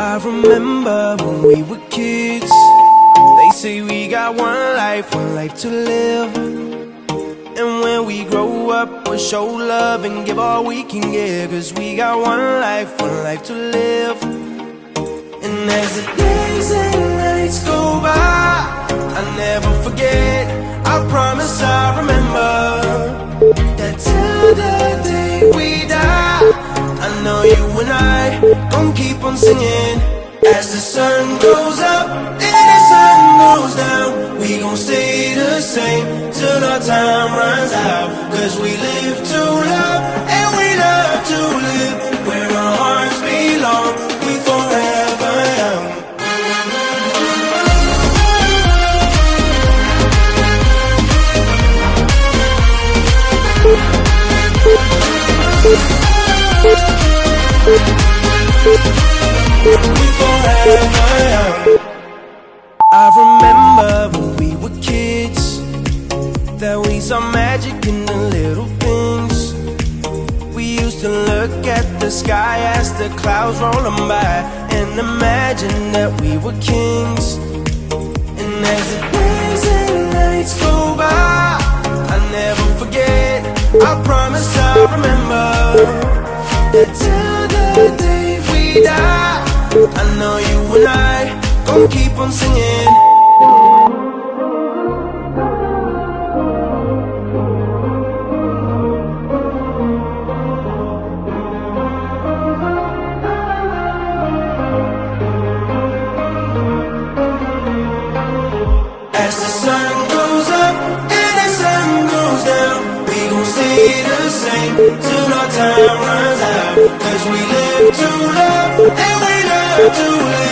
I remember when we were kids. They say we got one life to live. And when we grow up, we'll show love and give all we can give. Cause we got one life to live. And as the days and nights go by, I never forget, I promise I remember, that till the day we die, I know you and I gon' keep on singing. As the sun goes up and the sun goes down, we gon' stay the same till our time runs out. Cause we live to love and we love to live. Where our hearts belong, we forever young. We forever young. I remember when we were kids, that we saw magic in the little things. We used to look at the sky as the clouds rolling by, and imagine that we were kings. And as the days and nights go by, I never forget, I promise I'll remember, that till the day we die, I know you and I gon' keep on singing. As the sun goes up and the sun goes down, we gon' stay the same till our time runs out. Cause we live to love and we love to live.